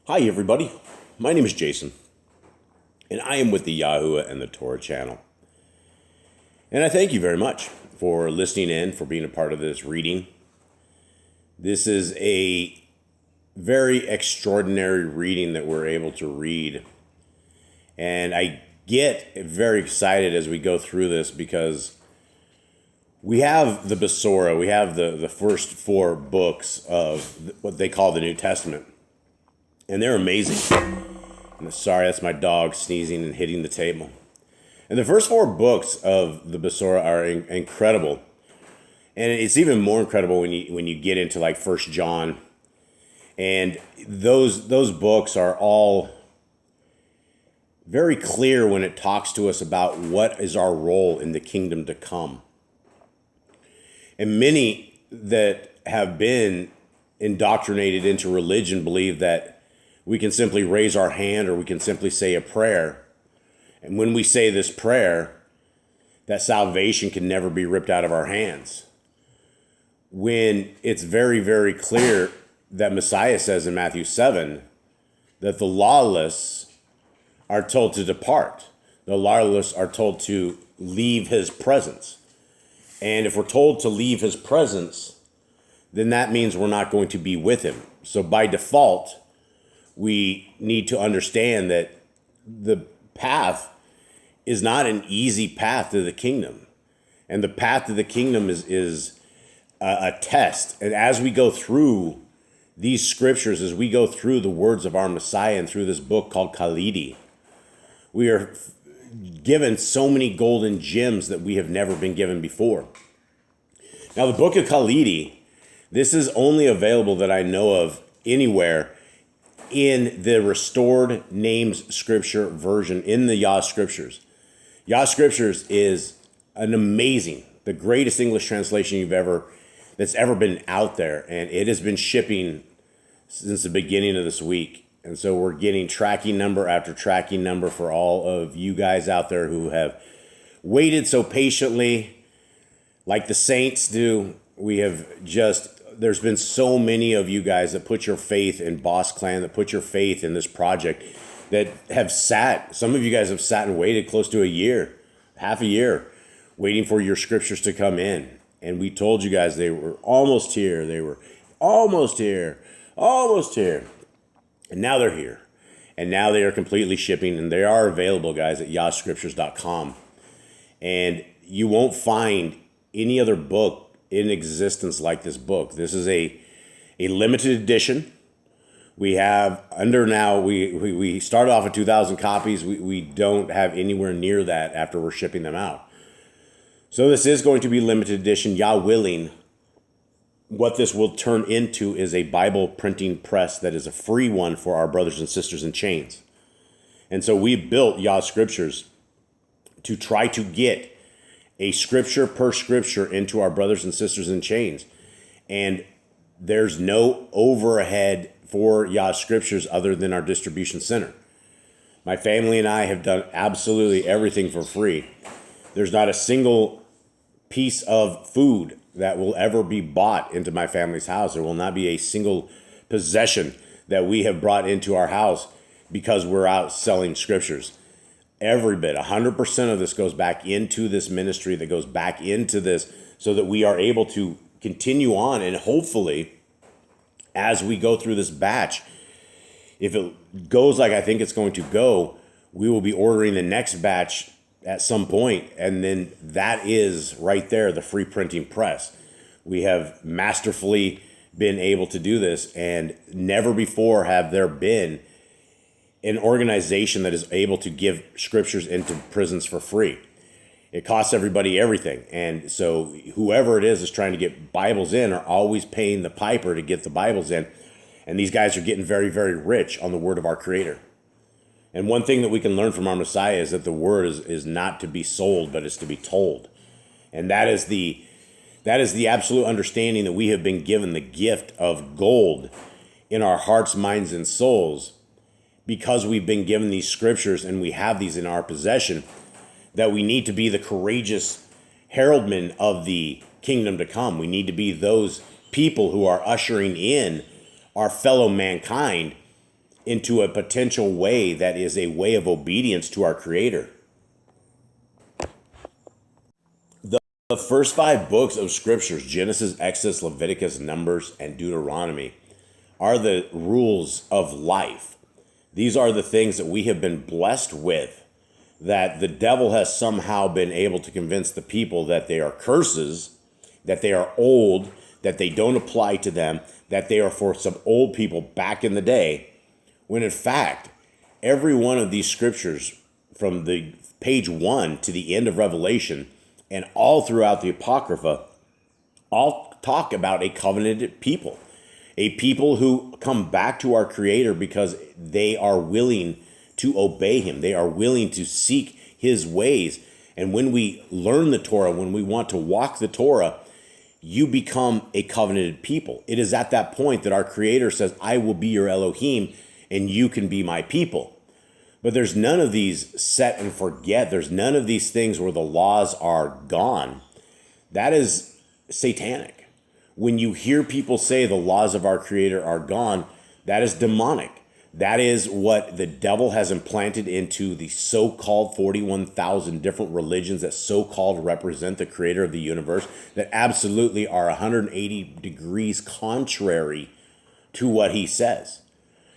Hi, everybody. My name is Jason, and I am with the Yahuwah and the Torah channel. And I thank you very much for listening in, for being a part of this reading. This is a very extraordinary reading that we're able to read. And I get very excited as we go through this because we have the Besorah, we have the first four books of what they call the New Testament. And they're amazing. And sorry, that's my dog sneezing and hitting the table. And the first four books of the Besorah are incredible. And it's even more incredible when you get into like First John. And those books are all very clear when it talks to us about what is our role in the kingdom to come. And many that have been indoctrinated into religion believe that we can simply raise our hand or we can simply say a prayer. And when we say this prayer, that salvation can never be ripped out of our hands. When it's very, very clear that Messiah says in Matthew 7 that the lawless are told to depart. The lawless are told to leave his presence. And if we're told to leave his presence, then that means we're not going to be with him. So by default, we need to understand that the path is not an easy path to the kingdom. And the path to the kingdom is a test. And as we go through these scriptures, as we go through the words of our Messiah and through this book called Khalidi, we are given so many golden gems that we have never been given before. Now, the book of Khalidi, this is only available that I know of anywhere in the restored names scripture version in the Yah Scriptures. Yah Scriptures is an amazing, the greatest English translation that's ever been out there, and it has been shipping since the beginning of this week. And so we're getting tracking number after tracking number for all of you guys out there who have waited so patiently, like the saints do. There's been so many of you guys that put your faith in Boss Clan, that put your faith in this project, that have some of you guys have sat and waited close to a year, half a year, waiting for your scriptures to come in. And we told you guys they were almost here. They were almost here, almost here. And now they're here. And now they are completely shipping, and they are available, guys, at yahscriptures.com. And you won't find any other book in existence like this book. This is a limited edition. We have we started off at 2,000 copies. We don't have anywhere near that after we're shipping them out. So this is going to be limited edition. Yah willing, what this will turn into is a Bible printing press that is a free one for our brothers and sisters in chains. And so we built Yah Scriptures to try to get a scripture per scripture into our brothers and sisters in chains. And there's no overhead for Yah Scriptures other than our distribution center. My family and I have done absolutely everything for free. There's not a single piece of food that will ever be bought into my family's house. There will not be a single possession that we have brought into our house because we're out selling scriptures. Every bit, 100% of this goes back into this ministry, that goes back into this so that we are able to continue on. And hopefully, as we go through this batch, if it goes like I think it's going to go, we will be ordering the next batch at some point. And then that is right there, the free printing press. We have masterfully been able to do this, and never before have there been an organization that is able to give scriptures into prisons for free. It costs everybody everything. And so whoever it is trying to get Bibles in are always paying the piper to get the Bibles in. And these guys are getting very, very rich on the word of our Creator. And one thing that we can learn from our Messiah is that the word is not to be sold, but it's to be told. And that is the absolute understanding that we have been given the gift of gold in our hearts, minds, and souls, because we've been given these scriptures and we have these in our possession, that we need to be the courageous heraldmen of the kingdom to come. We need to be those people who are ushering in our fellow mankind into a potential way that is a way of obedience to our Creator. The first 5 books of Scriptures, Genesis, Exodus, Leviticus, Numbers, and Deuteronomy, are the rules of life. These are the things that we have been blessed with, that the devil has somehow been able to convince the people that they are curses, that they are old, that they don't apply to them, that they are for some old people back in the day, when in fact, every one of these scriptures, from the page 1 to the end of Revelation, and all throughout the Apocrypha, all talk about a covenanted people, a people who come back to our Creator because they are willing to obey Him. They are willing to seek His ways. And when we learn the Torah, when we want to walk the Torah, you become a covenanted people. It is at that point that our Creator says, I will be your Elohim, and you can be my people. But there's none of these set and forget. There's none of these things where the laws are gone. That is satanic. When you hear people say the laws of our Creator are gone, that is demonic. That is what the devil has implanted into the so-called 41,000 different religions that so-called represent the Creator of the universe, that absolutely are 180 degrees contrary to what He says.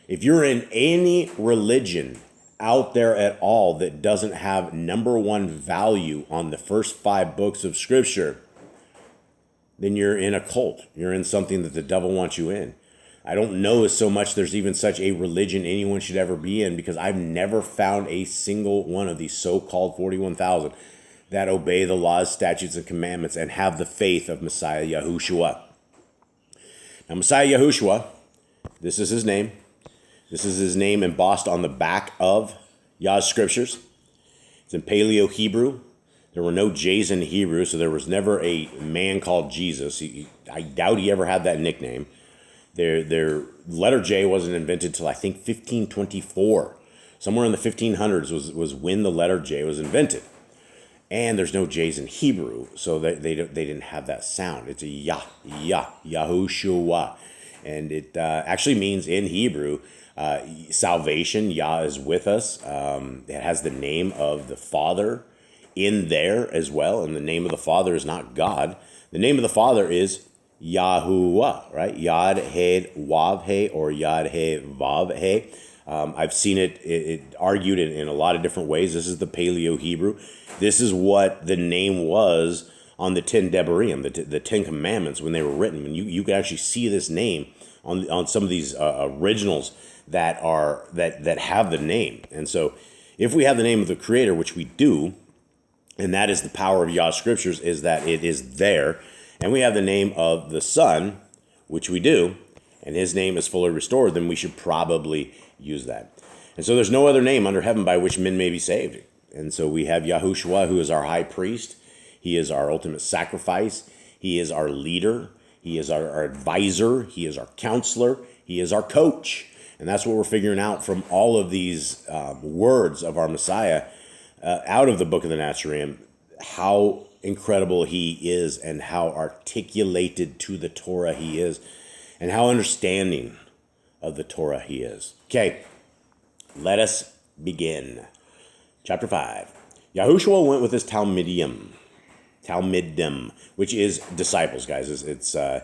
If you're in any religion out there at all that doesn't have number one value on the first 5 books of Scripture, then you're in a cult. You're in something that the devil wants you in. I don't know so much there's even such a religion anyone should ever be in, because I've never found a single one of these so-called 41,000 that obey the laws, statutes, and commandments and have the faith of Messiah Yahushua. Now, Messiah Yahushua, this is his name. This is his name embossed on the back of Yah Scriptures. It's in Paleo Hebrew. There were no J's in Hebrew, so there was never a man called Jesus. I doubt he ever had that nickname. Their letter J wasn't invented until I think 1524. Somewhere in the 1500s was when the letter J was invented. And there's no J's in Hebrew, so they didn't have that sound. It's a Yahushua. And it actually means in Hebrew, salvation. Yah is with us. It has the name of the Father in there as well. And the name of the Father is not God. The name of the Father is Yahuwah, right? Yad He Wav He, or Yad He Vav He. I've seen it argued in a lot of different ways. This is the Paleo Hebrew. This is what the name was on the 10 Devarim, the 10 Commandments, when they were written. When you could actually see this name on some of these originals that have the name. And so if we have the name of the Creator, which we do, and that is the power of Yah Scriptures, is that it is there, and we have the name of the Son, which we do, and His name is fully restored, then we should probably use that. And so there's no other name under heaven by which men may be saved. And so we have Yahushua, who is our high priest. He is our ultimate sacrifice. He is our leader. He is our advisor. He is our counselor. He is our coach. And that's what we're figuring out from all of these words of our Messiah out of the book of the Nazarene, how incredible He is and how articulated to the Torah He is and how understanding of the Torah He is. Okay, let us begin. Chapter 5. Yahushua went with his Talmidim, which is disciples, guys. It's the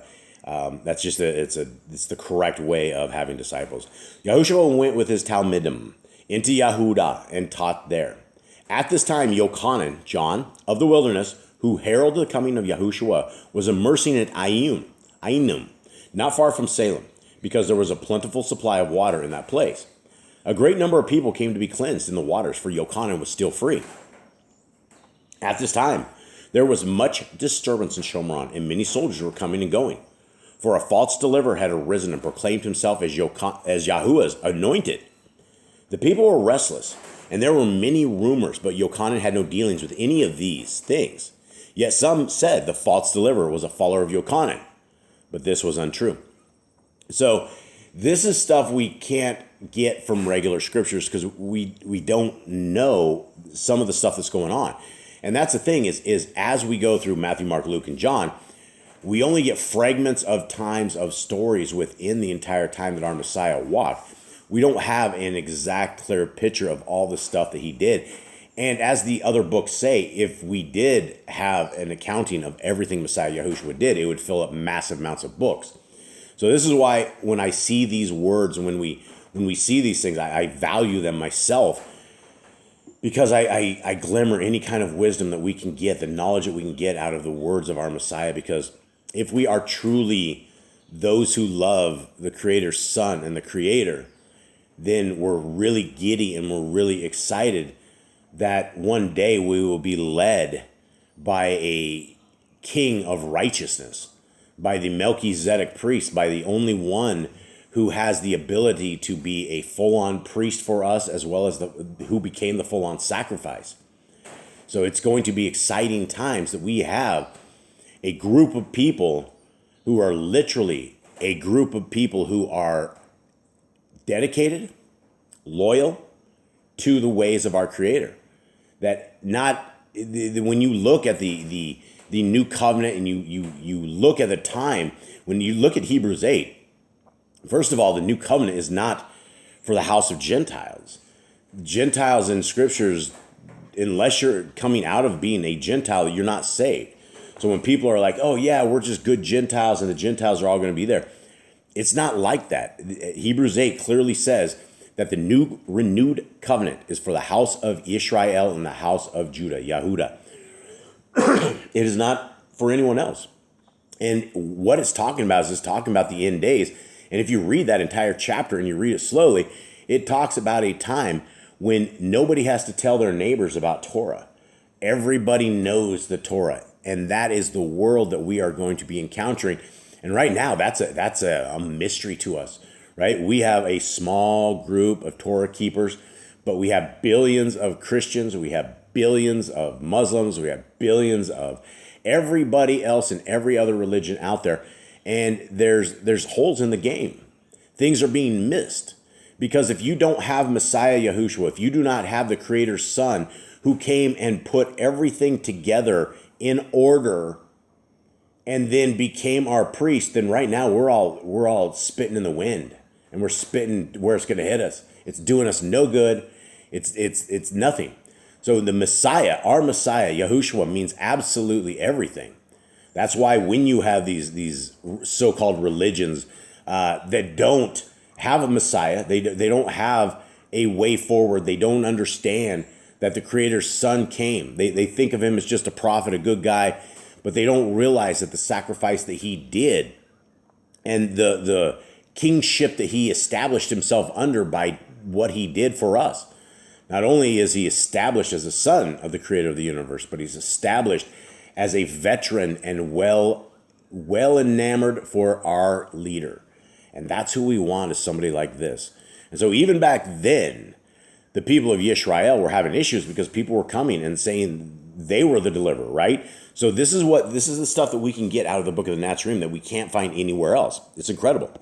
correct way of having disciples. Yahushua went with his Talmidim into Yahudah and taught there. At this time, Yochanan, John of the wilderness, who heralded the coming of Yahushua, was immersing at Ainum, not far from Salem, because there was a plentiful supply of water in that place. A great number of people came to be cleansed in the waters, for Yochanan was still free. At this time, there was much disturbance in Shomron, and many soldiers were coming and going. For a false deliverer had arisen and proclaimed himself as Yahuwah's anointed. The people were restless, and there were many rumors, but Yochanan had no dealings with any of these things. Yet some said the false deliverer was a follower of Yochanan, but this was untrue. So this is stuff we can't get from regular scriptures because we don't know some of the stuff that's going on. And that's the thing is as we go through Matthew, Mark, Luke, and John, we only get fragments of times of stories within the entire time that our Messiah walked. We don't have an exact clear picture of all the stuff that he did. And as the other books say, if we did have an accounting of everything Messiah Yahushua did, it would fill up massive amounts of books. So this is why when I see these words and when we see these things, I value them myself, because I glimmer any kind of wisdom that we can get, the knowledge that we can get out of the words of our Messiah. Because if we are truly those who love the Creator's Son and the Creator, then we're really giddy and we're really excited that one day we will be led by a king of righteousness, by the Melchizedek priest, by the only one who has the ability to be a full-on priest for us, as well as who became the full-on sacrifice. So it's going to be exciting times that we have a group of people who are literally a group of people who are dedicated, loyal to the ways of our Creator. That not when you look at the new covenant and you look at the time, when you look at Hebrews 8, first of all, the new covenant is not for the house of Gentiles. Gentiles in scriptures, unless you're coming out of being a Gentile, you're not saved. So when people are like, oh yeah, we're just good Gentiles and the Gentiles are all going to be there, it's not like that. Hebrews 8 clearly says that the new renewed covenant is for the house of Israel and the house of Judah, Yahudah. It is not for anyone else. And what it's talking about is it's talking about the end days. And if you read that entire chapter and you read it slowly, it talks about a time when nobody has to tell their neighbors about Torah. Everybody knows the Torah. And that is the world that we are going to be encountering. And right now, that's a mystery to us, right? We have a small group of Torah keepers, but we have billions of Christians. We have billions of Muslims. We have billions of everybody else in every other religion out there. And there's holes in the game. Things are being missed. Because if you don't have Messiah Yahushua, if you do not have the Creator's Son who came and put everything together in order and then became our priest, then right now we're all spitting in the wind. And we're spitting where it's going to hit us. It's doing us no good. It's nothing. So the Messiah, our Messiah, Yahushua, means absolutely everything. That's why when you have these so-called religions that don't have a Messiah, they don't have a way forward, they don't understand that the Creator's Son came. They think of him as just a prophet, a good guy, but they don't realize that the sacrifice that he did and the kingship that he established himself under by what he did for us. Not only is he established as a son of the Creator of the universe, but he's established as a veteran and well enamored for our leader. And that's who we want, is somebody like this. And so even back then, the people of Israel were having issues because people were coming and saying they were the deliverer, right? So this is the stuff that we can get out of the book of the Nazarene that we can't find anywhere else. It's incredible.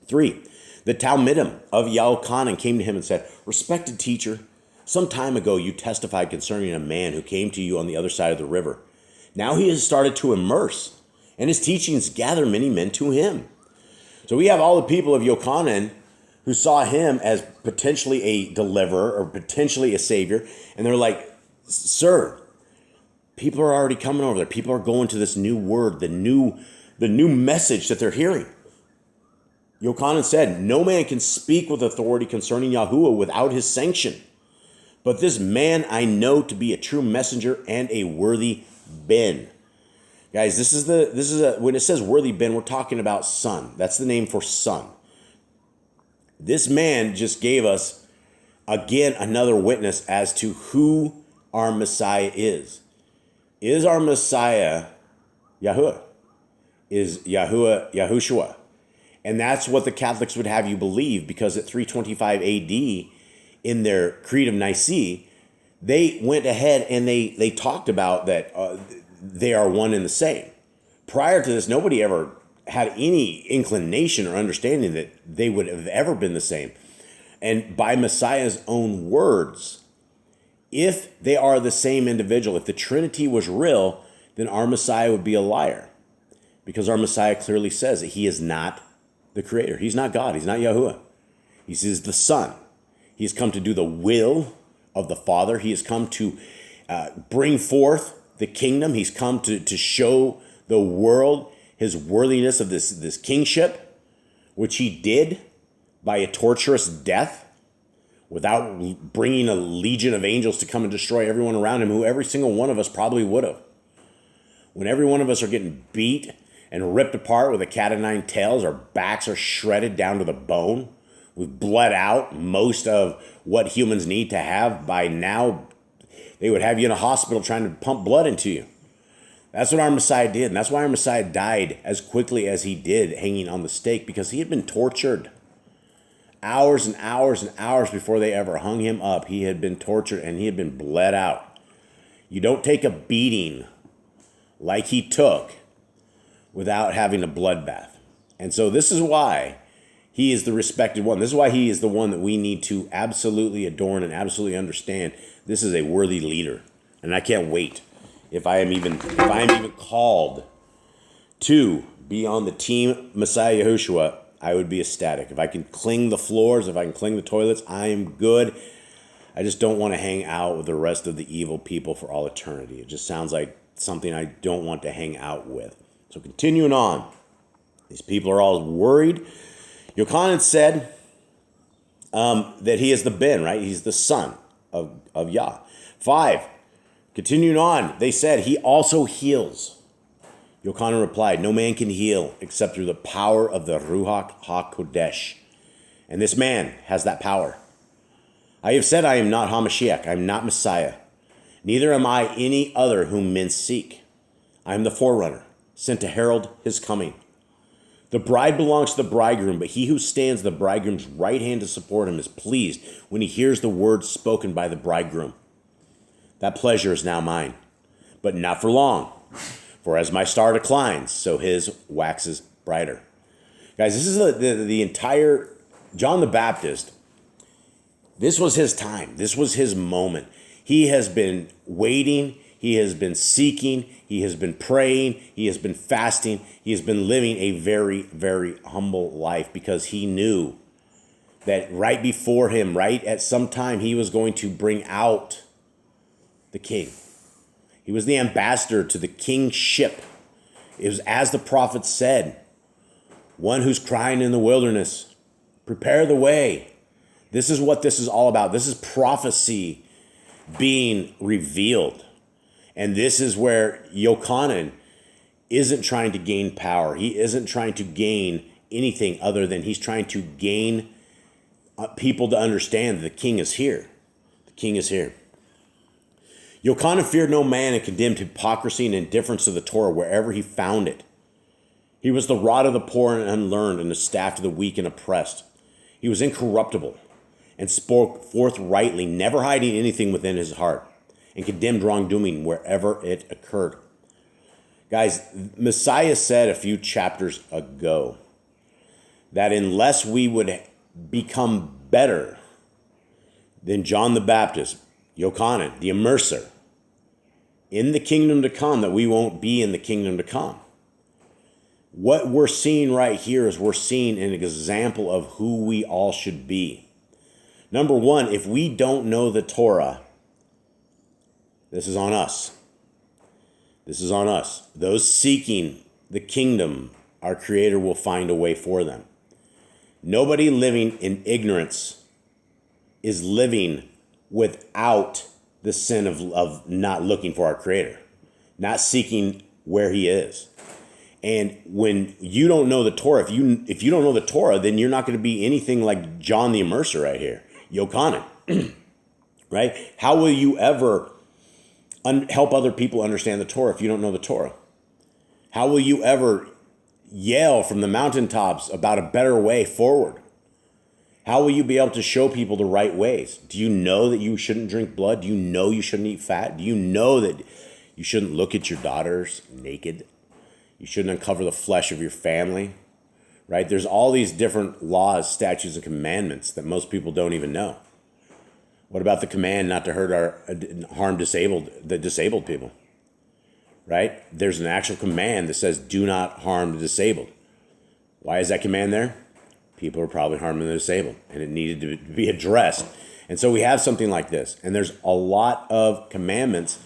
3, the Talmidim of Yahushua came to him and said, "Respected teacher, some time ago you testified concerning a man who came to you on the other side of the river. Now he has started to immerse, and his teachings gather many men to him." So we have all the people of Yochanan who saw him as potentially a deliverer or potentially a savior. And they're like, "Sir, people are already coming over there. People are going to this new word, the new message that they're hearing." Yochanan said, "No man can speak with authority concerning Yahuwah without his sanction. But this man I know to be a true messenger and a worthy ben." Guys, when it says worthy ben, we're talking about son. That's the name for son. This man just gave us, again, another witness as to who our Messiah is. Is our Messiah Yahuwah? Is Yahushua? And that's what the Catholics would have you believe, because at 325 AD, in their Creed of Nicaea, they went ahead and they talked about that they are one and the same. Prior to this, nobody ever had any inclination or understanding that they would have ever been the same. And by Messiah's own words, if they are the same individual, if the Trinity was real, then our Messiah would be a liar. Because our Messiah clearly says that he is not the Creator. He's not God. He's not Yahuwah. He is the Son. He has come to do the will of the Father. He has come to bring forth the kingdom. He's come to show the world his worthiness of this kingship, which he did by a torturous death without bringing a legion of angels to come and destroy everyone around him, who every single one of us probably would have. When every one of us are getting beat and ripped apart with a cat of nine tails, our backs are shredded down to the bone, we've bled out most of what humans need to have. By now, they would have you in a hospital trying to pump blood into you. That's what our Messiah did. And that's why our Messiah died as quickly as he did, hanging on the stake, because he had been tortured. Hours and hours and hours before they ever hung him up, he had been tortured and he had been bled out. You don't take a beating like he took without having a bloodbath. And so this is why he is the respected one. This is why he is the one that we need to absolutely adorn and absolutely understand. This is a worthy leader. And I can't wait. If I am even called to be on the team Messiah Yahushua, I would be ecstatic. If I can clean the floors, if I can clean the toilets, I am good. I just don't want to hang out with the rest of the evil people for all eternity. It just sounds like something I don't want to hang out with. So continuing on, these people are all worried. Yochanan said that he is the Ben, right? He's the son of Yah. 5, continuing on, they said he also heals. Yochanan replied, no man can heal except through the power of the Ruach HaKodesh. And this man has that power. I have said I am not HaMashiach, I am not Messiah. Neither am I any other whom men seek. I am the forerunner, sent to herald his coming. The bride belongs to the bridegroom, but he who stands at the bridegroom's right hand to support him is pleased when he hears the words spoken by the bridegroom. That pleasure is now mine, but not for long. For as my star declines, so his waxes brighter. Guys, this is the entire John the Baptist. This was his time. This was his moment. He has been waiting. He has been seeking. He has been praying. He has been fasting. He has been living a very, very humble life because he knew that right before him, right at some time, he was going to bring out the king. He was the ambassador to the kingship. It was as the prophet said, one who's crying in the wilderness, prepare the way. This is what this is all about. This is prophecy being revealed. And this is where Yochanan isn't trying to gain power. He isn't trying to gain anything other than he's trying to gain people to understand that the king is here. The king is here. Yochanan feared no man and condemned hypocrisy and indifference to the Torah wherever he found it. He was the rod of the poor and unlearned and the staff to the weak and oppressed. He was incorruptible and spoke forthrightly, never hiding anything within his heart, and condemned wrongdoing wherever it occurred. Guys, Messiah said a few chapters ago that unless we would become better than John the Baptist, Yochanan, the immerser, in the kingdom to come, that we won't be in the kingdom to come. What we're seeing right here is we're seeing an example of who we all should be. Number one, if we don't know the Torah, this is on us. This is on us. Those seeking the kingdom, our Creator will find a way for them. Nobody living in ignorance is living without the sin of not looking for our Creator, not seeking where He is. And when you don't know the Torah, if you don't know the Torah, then you're not going to be anything like John the Immerser right here, Yochanan, right? How will you ever help other people understand the Torah if you don't know the Torah? How will you ever yell from the mountaintops about a better way forward? How will you be able to show people the right ways? Do you know that you shouldn't drink blood? Do you know you shouldn't eat fat? Do you know that you shouldn't look at your daughters naked? You shouldn't uncover the flesh of your family, right? There's all these different laws, statutes, and commandments that most people don't even know. What about the command not to hurt or harm the disabled people, right? There's an actual command that says do not harm the disabled. Why is that command there? People are probably harming the disabled, and it needed to be addressed. And so we have something like this, and there's a lot of commandments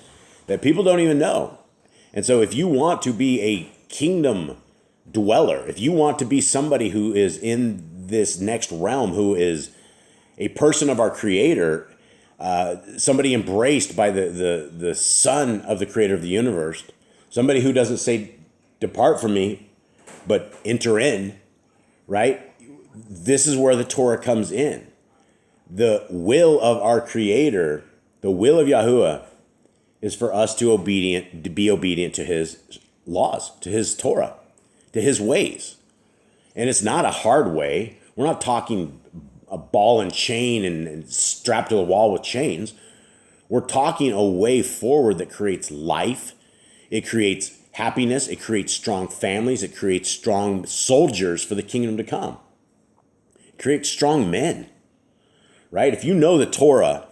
that people don't even know. And so if you want to be a kingdom dweller, if you want to be somebody who is in this next realm, who is a person of our Creator, somebody embraced by the Son of the Creator of the universe, somebody who doesn't say, depart from me, but enter in, right? This is where the Torah comes in. The will of our Creator, the will of Yahuwah, is for us to be obedient to his laws, to his Torah, to his ways. And it's not a hard way. We're not talking a ball and chain and strapped to the wall with chains. We're talking a way forward that creates life. It creates happiness. It creates strong families. It creates strong soldiers for the kingdom to come. It creates strong men, right? If you know the Torah,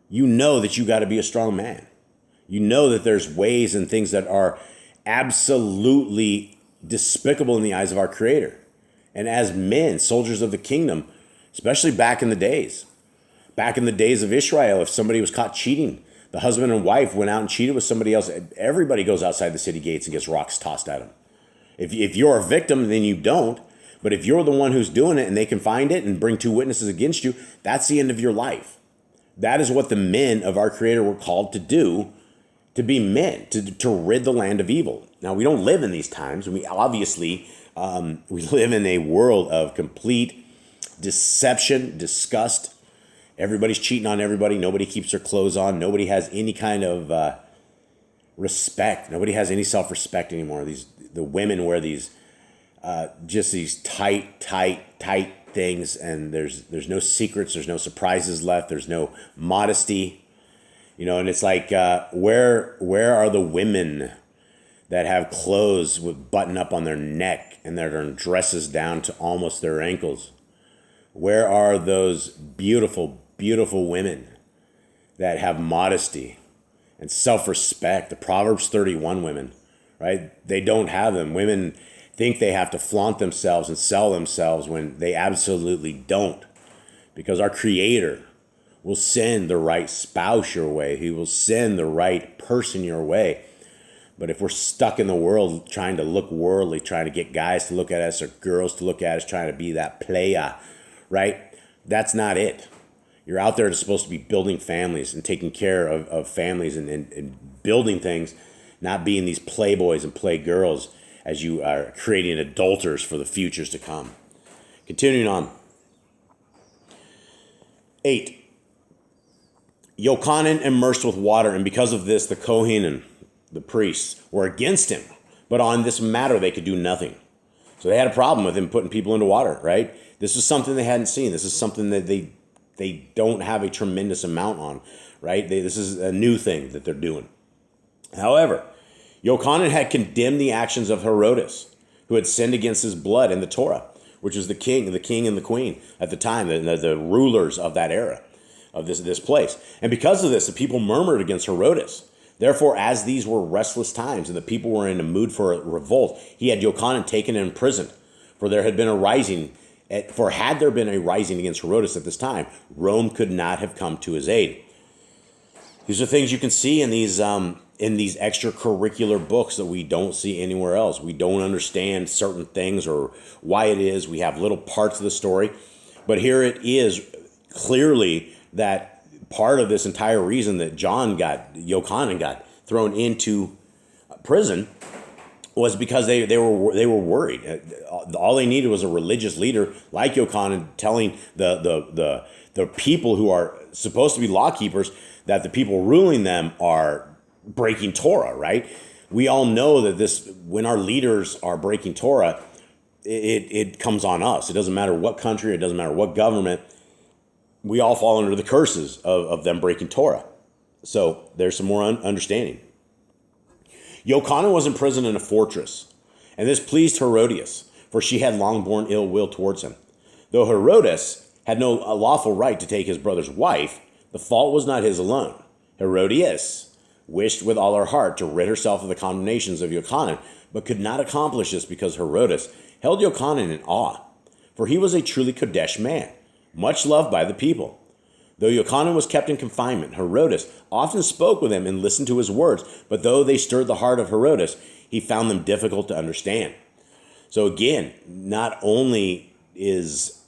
you know that you got to be a strong man. You know that there's ways and things that are absolutely despicable in the eyes of our Creator. And as men, soldiers of the kingdom, especially back in the days of Israel, if somebody was caught cheating, the husband and wife went out and cheated with somebody else, everybody goes outside the city gates and gets rocks tossed at them. If you're a victim, then you don't. But if you're the one who's doing it and they can find it and bring two witnesses against you, that's the end of your life. That is what the men of our Creator were called to do, to be men, to rid the land of evil. Now, we don't live in these times. We obviously, we live in a world of complete deception, disgust. Everybody's cheating on everybody. Nobody keeps their clothes on. Nobody has any kind of respect. Nobody has any self-respect anymore. The women wear these, just these tight things, and there's no secrets, there's no surprises left, there's no modesty, and it's like, where are the women that have clothes with button up on their neck and that are in dresses down to almost their ankles? Where are those beautiful women that have modesty and self-respect? The Proverbs 31 women, right? They don't have them. Women think they have to flaunt themselves and sell themselves when they absolutely don't. Because our Creator will send the right spouse your way. He will send the right person your way. But if we're stuck in the world trying to look worldly, trying to get guys to look at us or girls to look at us, trying to be that playa, right? That's not it. You're out there supposed to be building families and taking care of families and building things, not being these playboys and playgirls as you are creating adulterers for the futures to come. Continuing on. 8. Yochanan immersed with water, and because of this, the Kohen and the priests were against him. But on this matter, they could do nothing. So they had a problem with him putting people into water, right? This is something they hadn't seen. This is something that they don't have a tremendous amount on, right? This is a new thing that they're doing. However, Yochanan had condemned the actions of Herodes, who had sinned against his blood in the Torah, which was the king and the queen at the time, the rulers of that era, of this place. And because of this, the people murmured against Herodes. Therefore, as these were restless times and the people were in a mood for a revolt, he had Yochanan taken and imprisoned. For there had been a rising, had there been a rising against Herodes at this time, Rome could not have come to his aid. These are things you can see in these extracurricular books that we don't see anywhere else. We don't understand certain things or why it is. We have little parts of the story. But here it is clearly that part of this entire reason that Yochanan got thrown into prison was because they were worried. All they needed was a religious leader like Yochanan telling the people who are supposed to be law keepers that the people ruling them are breaking Torah, right? We all know that when our leaders are breaking Torah, it comes on us. It doesn't matter what country, it doesn't matter what government. We all fall under the curses of them breaking Torah. So there's some more understanding. Yochanan was imprisoned in a fortress, and this pleased Herodias, for she had long borne ill will towards him. Though Herodes had no lawful right to take his brother's wife, the fault was not his alone. Herodias wished with all her heart to rid herself of the condemnations of Yochanan, but could not accomplish this because Herodes held Yochanan in awe. for he was a truly Kodesh man, much loved by the people. Though Yochanan was kept in confinement, Herodes often spoke with him and listened to his words, but though they stirred the heart of Herodes, he found them difficult to understand. So again, not only is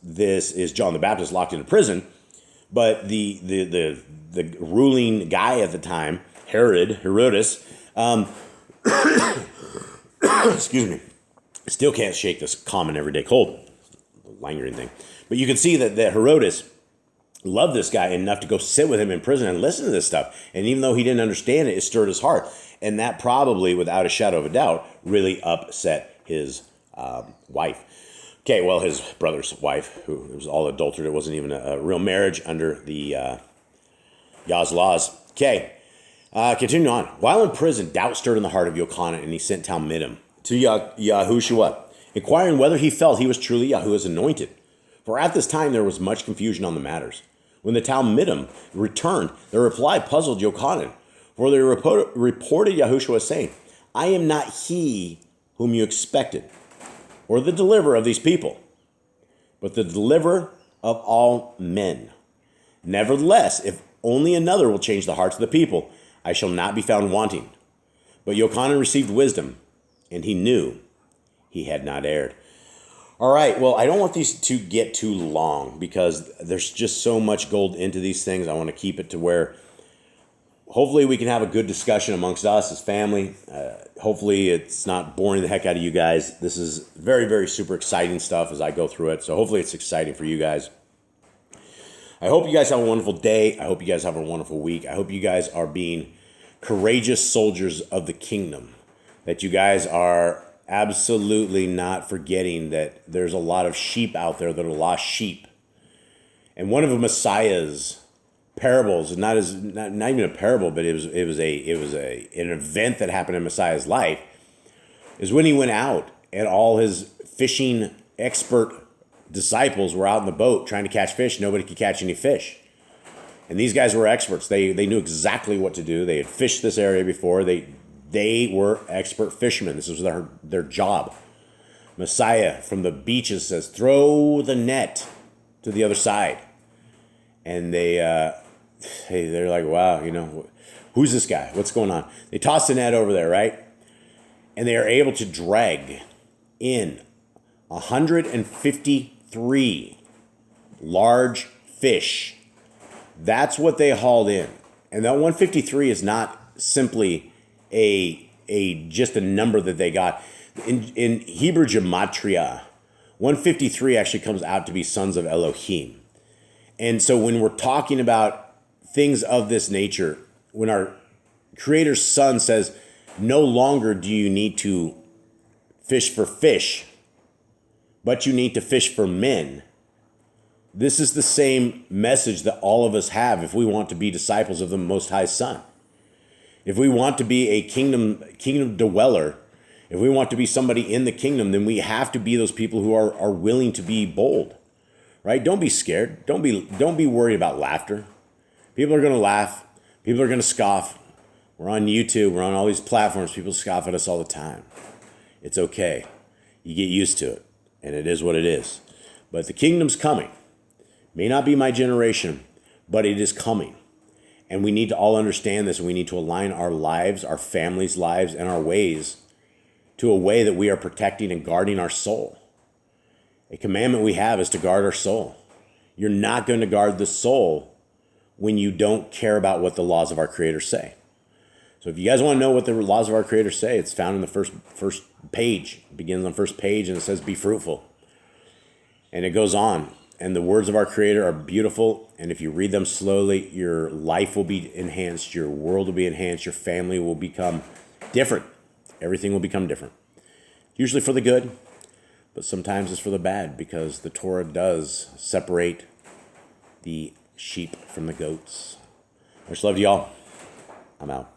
John the Baptist locked into prison, but the ruling guy at the time, Herodes, excuse me, still can't shake this common everyday cold, lingering thing. But you can see that Herodes loved this guy enough to go sit with him in prison and listen to this stuff. And even though he didn't understand it, it stirred his heart. And that probably, without a shadow of a doubt, really upset his wife. Okay, well, his brother's wife, who it was all adulterated. It wasn't even a real marriage under the Yah's laws. Okay, continuing on. While in prison, doubt stirred in the heart of Yochanan, and he sent Talmidim to Yahushua, inquiring whether he felt he was truly Yahuwah's anointed. For at this time there was much confusion on the matters. When the Talmidim returned, their reply puzzled Yochanan, for they reported Yahushua saying, I am not he whom you expected, or the deliverer of these people, but the deliverer of all men. Nevertheless, if only another will change the hearts of the people, I shall not be found wanting. But Yochanan received wisdom, and he knew he had not erred. All right, well, I don't want these to get too long because there's just so much gold into these things. I want to keep it to where hopefully we can have a good discussion amongst us as family. Hopefully it's not boring the heck out of you guys. This is very, very super exciting stuff as I go through it. So hopefully it's exciting for you guys. I hope you guys have a wonderful day. I hope you guys have a wonderful week. I hope you guys are being courageous soldiers of the kingdom, that you guys are absolutely not forgetting that there's a lot of sheep out there that are lost sheep. And one of the Messiah's parables, not even a parable, but it was an event that happened in Messiah's life, is when he went out and all his fishing expert disciples were out in the boat trying to catch fish. Nobody could catch any fish. And these guys were experts. They knew exactly what to do. They had fished this area before. They were expert fishermen. This was their job. Messiah from the beaches says, throw the net to the other side. And they're like, wow, who's this guy? What's going on? They toss the net over there, right? And they are able to drag in 153 large fish. That's what they hauled in. And that 153 is not simply just a number that they got. In Hebrew gematria, 153 actually comes out to be sons of Elohim. And so when we're talking about things of this nature, when our Creator's Son says, no longer do you need to fish for fish, but you need to fish for men. This is the same message that all of us have if we want to be disciples of the Most High Son. If we want to be a kingdom dweller, if we want to be somebody in the kingdom, then we have to be those people who are willing to be bold, right? Don't be scared. Don't be worried about laughter. People are going to laugh. People are going to scoff. We're on YouTube. We're on all these platforms. People scoff at us all the time. It's okay. You get used to it, and it is what it is. But the kingdom's coming. May not be my generation, but it is coming. And we need to all understand this, and we need to align our lives, our families' lives, and our ways to a way that we are protecting and guarding our soul. A commandment we have is to guard our soul. You're not going to guard the soul when you don't care about what the laws of our Creator say. So if you guys want to know what the laws of our Creator say, it's found in the first page. It begins on the first page, and it says, be fruitful. And it goes on. And the words of our Creator are beautiful. And if you read them slowly, your life will be enhanced. Your world will be enhanced. Your family will become different. Everything will become different. Usually for the good, but sometimes it's for the bad, because the Torah does separate the sheep from the goats. Much love to y'all. I'm out.